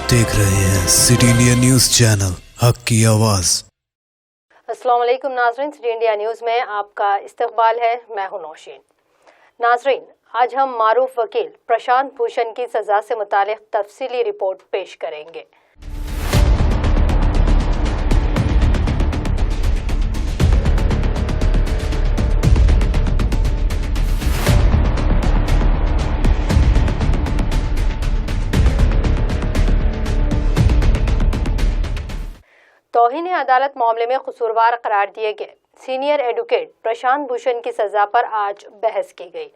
देख रहे हैं सिटी इंडिया न्यूज चैनल, हक की आवाज। अस्सलाम वालेकुम नाजरीन, सिटी इंडिया न्यूज में आपका इस्तकबाल है। मैं हूं नौशीन। नाजरीन, आज हम मारूफ वकील प्रशांत भूषण की सजा से मुतालिक तफसीली रिपोर्ट पेश करेंगे। तौहीन अदालत मामले में कसूरवार करार दिए गए सीनियर एडवोकेट प्रशांत भूषण की सजा पर आज बहस की गई।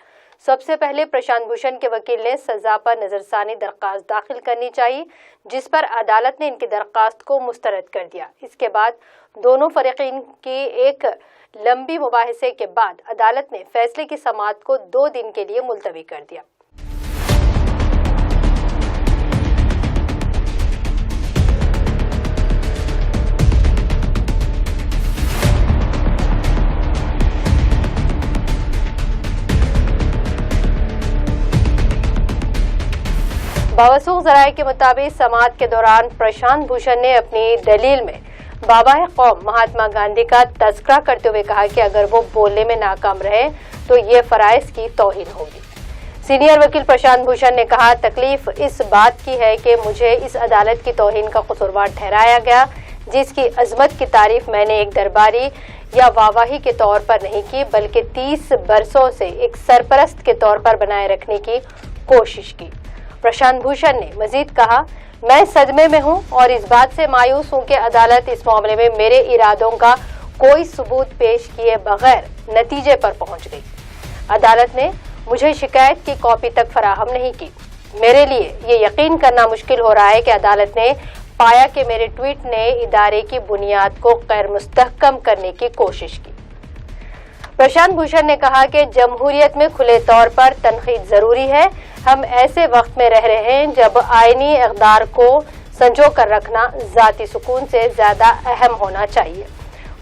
सबसे पहले प्रशांत भूषण के वकील ने सजा पर नजरसानी दरख्वास्त दाखिल करनी चाहिए, जिस पर अदालत ने इनकी दरख्वास्त को मुस्तरद कर दिया। इसके बाद दोनों फरीकीन की एक लंबी मुबाहिसे के बाद अदालत ने फैसले की समाअत को 2 दिन के लिए मुलतवी कर दिया। बावसूख ज़राए के मुताबिक समाअत के दौरान प्रशांत भूषण ने अपनी दलील में बाबा कौम महात्मा गांधी का तज़किरा करते हुए कहा कि अगर वो बोलने में नाकाम रहे तो ये फ़राइज़ की तौहीन होगी। सीनियर वकील प्रशांत भूषण ने कहा, तकलीफ इस बात की है कि मुझे इस अदालत की तौहीन का कसूरवार ठहराया गया, जिसकी अजमत की तारीफ मैंने एक दरबारी या वाहवाही के तौर पर नहीं की, बल्कि 30 बरसों से एक सरपरस्त के तौर पर बनाए रखने की कोशिश की। प्रशांत भूषण ने मजीद कहा, मैं सदमे में हूं और इस बात से मायूस हूं कि अदालत इस मामले में मेरे इरादों का कोई सबूत पेश किए बगैर नतीजे पर पहुंच गई। अदालत ने मुझे शिकायत की कॉपी तक फराहम नहीं की। मेरे लिए ये यकीन करना मुश्किल हो रहा है कि अदालत ने पाया कि मेरे ट्वीट ने इदारे की बुनियाद को गैर मुस्तहकम करने की कोशिश की। प्रशांत भूषण ने कहा कि जमहूरियत में खुले तौर पर तनकीद जरूरी है। हम ऐसे वक्त में रह रहे हैं जब आईनी इक़दार को संजो कर रखना ज़ाती सुकून से ज़्यादा अहम होना चाहिए।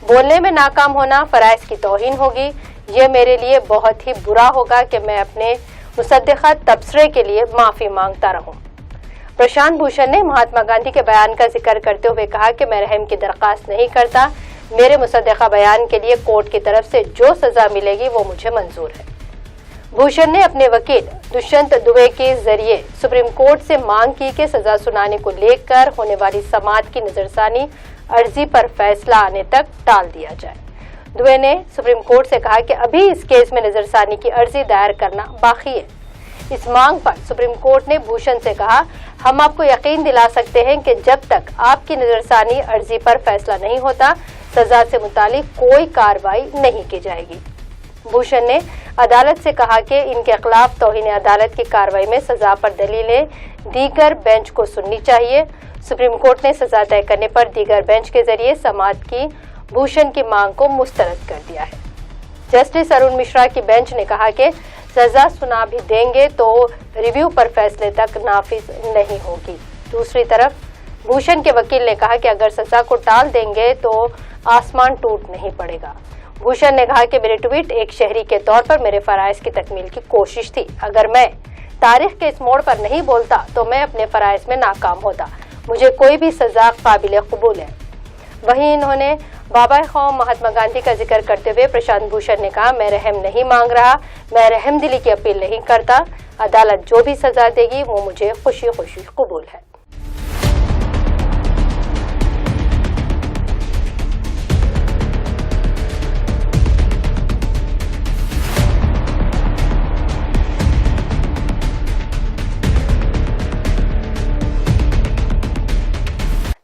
बोलने में नाकाम होना फ़राइज़ की तौहीन होगी। ये मेरे लिए बहुत ही बुरा होगा कि मैं अपने मुसद्दिक़ा तबसरे के लिए माफ़ी मांगता रहूं। प्रशांत भूषण ने महात्मा गांधी के बयान का जिक्र करते हुए कहा कि मैं रहम की दरख्वास्त नहीं करता। मेरे मुसद्दिक़ा बयान के लिए कोर्ट की तरफ से जो सज़ा मिलेगी वो मुझे मंजूर है। भूषण ने अपने वकील दुष्यंत दुबे के जरिए सुप्रीम कोर्ट से मांग की कि सजा सुनाने को लेकर होने वाली समाअत की नजरसानी अर्जी पर फैसला आने तक टाल दिया जाए। दुबे ने सुप्रीम कोर्ट से कहा कि अभी इस केस में नजरसानी की अर्जी दायर करना बाकी है। इस मांग पर सुप्रीम कोर्ट ने भूषण से कहा, हम आपको यकीन दिला सकते हैं कि जब तक आपकी नजरसानी अर्जी पर फैसला नहीं होता, सजा से मुतालिक कोई कार्रवाई नहीं की जाएगी। भूषण ने अदालत से कहा कि इनके खिलाफ तौहीन अदालत की कार्रवाई में सजा पर दलीलें दीगर बेंच को सुननी चाहिए। सुप्रीम कोर्ट ने सजा तय करने पर दीगर बेंच के जरिए समाअत की भूषण की मांग को मुस्तरद कर दिया है। जस्टिस अरुण मिश्रा की बेंच ने कहा कि सजा सुना भी देंगे तो रिव्यू पर फैसले तक नाफिज नहीं होगी। दूसरी तरफ भूषण के वकील ने कहा कि अगर सजा को टाल देंगे तो आसमान टूट नहीं पड़ेगा। भूषण ने कहा कि मेरे ट्वीट एक शहरी के तौर पर मेरे फ़राइज़ की तकमील की कोशिश थी। अगर मैं तारीख के इस मोड़ पर नहीं बोलता तो मैं अपने फ़राइज़ में नाकाम होता। मुझे कोई भी सज़ा काबिल कबूल है। वहीं इन्होंने बाबा कौम महात्मा गांधी का जिक्र करते हुए प्रशांत भूषण ने कहा, मैं रहम नहीं मांग रहा, मैं रहम दिली की अपील नहीं करता। अदालत जो भी सज़ा देगी वो मुझे खुशी खुशी कबूल है।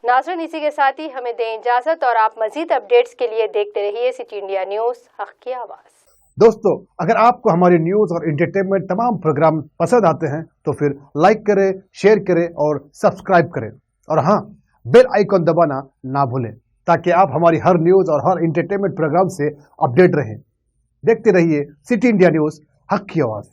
नाज़रीन, इसी के साथ ही हमें दें इजाजत और आप मजीद अपडेट्स के लिए देखते रहिए सिटी इंडिया न्यूज, हक की आवाज। दोस्तों, अगर आपको हमारी न्यूज और एंटरटेनमेंट तमाम प्रोग्राम पसंद आते हैं तो फिर लाइक करें, शेयर करें और सब्सक्राइब करें, और हाँ, बेल आइकॉन दबाना ना भूलें ताकि आप हमारी हर न्यूज और हर एंटरटेनमेंट प्रोग्राम से अपडेट रहें। देखते रहिए सिटी इंडिया न्यूज, हक की आवाज।